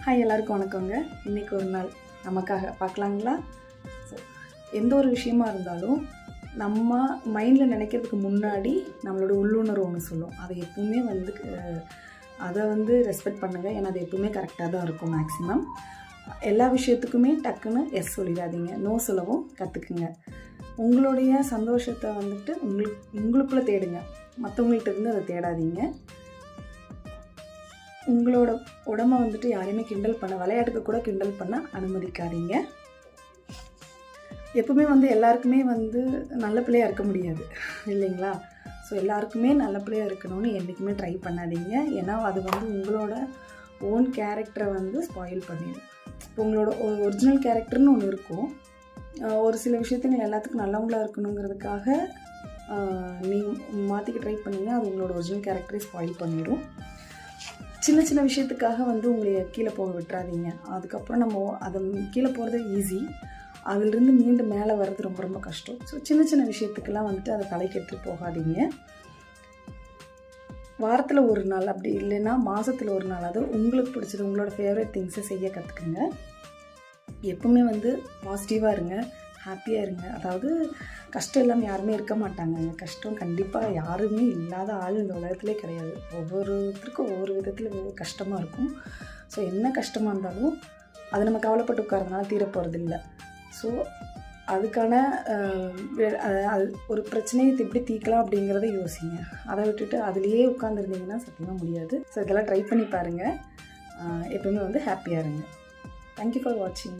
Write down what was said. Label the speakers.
Speaker 1: Hi, எல்லாருக்கும் வணக்கங்க. இன்றைக்கி ஒரு நாள் நமக்காக பார்க்கலாங்களா? ஸோ எந்த ஒரு விஷயமா இருந்தாலும் நம்ம மைண்டில் நினைக்கிறதுக்கு முன்னாடி நம்மளோட உள்ளுணர்வு ஒன்று சொல்லும். அதை எப்பவுமே அதை ரெஸ்பெக்ட் பண்ணுங்கள். ஏன்னா அது எப்பவுமே கரெக்டாக தான் இருக்கும். மேக்ஸிமம் எல்லா விஷயத்துக்குமே டக்குன்னு எஸ் சொல்லிடாதீங்க. நோ சொல்லவும் கற்றுக்குங்க. உங்களுடைய சந்தோஷத்தை உங்களுக்குள்ளே தேடுங்க. மற்றவங்கள்ட்ட இருந்து அதை தேடாதீங்க. உங்களோட உடம்பை யாரையுமே கிண்டல் பண்ண, விளையாட்டுக்கு கூட கிண்டல் பண்ண அனுமதிக்காதீங்க. எப்பவுமே எல்லாருக்குமே நல்ல பிள்ளையாக இருக்க முடியாது இல்லைங்களா? ஸோ எல்லாருக்குமே நல்ல பிள்ளையாக இருக்கணும்னு என்றைக்குமே ட்ரை பண்ணாதீங்க. ஏன்னா அது உங்களோட ஓன் கேரக்டரை ஸ்பாயில் பண்ணிடும். இப்போ உங்களோட ஒரிஜினல் கேரக்டர்னு ஒன்று இருக்கும். ஒரு சில விஷயத்துக்கு எல்லாத்துக்கும் நல்லவங்களாக இருக்கணுங்கிறதுக்காக நீங்கள் மாற்றிக்க ட்ரை பண்ணீங்க. அது உங்களோட ஒரிஜினல் கேரக்டரை ஸ்பாயில் பண்ணிடும். சின்ன சின்ன விஷயத்துக்காக உங்களை கீழே போக விட்டுறாதீங்க. அதுக்கப்புறம் நம்ம அதை கீழே போகிறது ஈஸி, அதிலிருந்து மீண்டும் மேலே வர்றது ரொம்ப ரொம்ப கஷ்டம். ஸோ சின்ன சின்ன விஷயத்துக்கெல்லாம் அதை தலைக்கெட்டு போகாதீங்க. வாரத்தில் ஒரு நாள், அப்படி இல்லைன்னா மாதத்தில் ஒரு நாள், அது உங்களுக்கு பிடிச்சது, உங்களோட ஃபேவரட் திங்ஸை செய்ய கற்றுக்குங்க. எப்பவுமே பாசிட்டிவாக இருங்க, ஹாப்பியாக இருங்க. அதாவது கஷ்டம் இல்லாமல் யாருமே இருக்க மாட்டாங்க. கஷ்டம் கண்டிப்பாக யாருமே இல்லாத ஆள் இந்த உலகத்திலே கிடையாது. ஒவ்வொருத்தருக்கும் ஒவ்வொரு விதத்தில் கஷ்டமாக இருக்கும். ஸோ என்ன கஷ்டமாக இருந்தாலும் அதை நம்ம கவலைப்பட்டு உட்காரதுனால தீரப்போகிறது இல்லை. ஸோ அதுக்கான அது ஒரு பிரச்சனையை எப்படி தீர்க்கலாம் அப்படிங்கிறத யோசிங்க. அதை விட்டுட்டு அதுலேயே உட்காந்துருந்தீங்கன்னா சத்தியமாக முடியாது. ஸோ இதெல்லாம் ட்ரை பண்ணி பாருங்கள். எப்பவுமே ஹாப்பியாக இருங்க. தேங்க்யூ ஃபார் வாட்சிங்.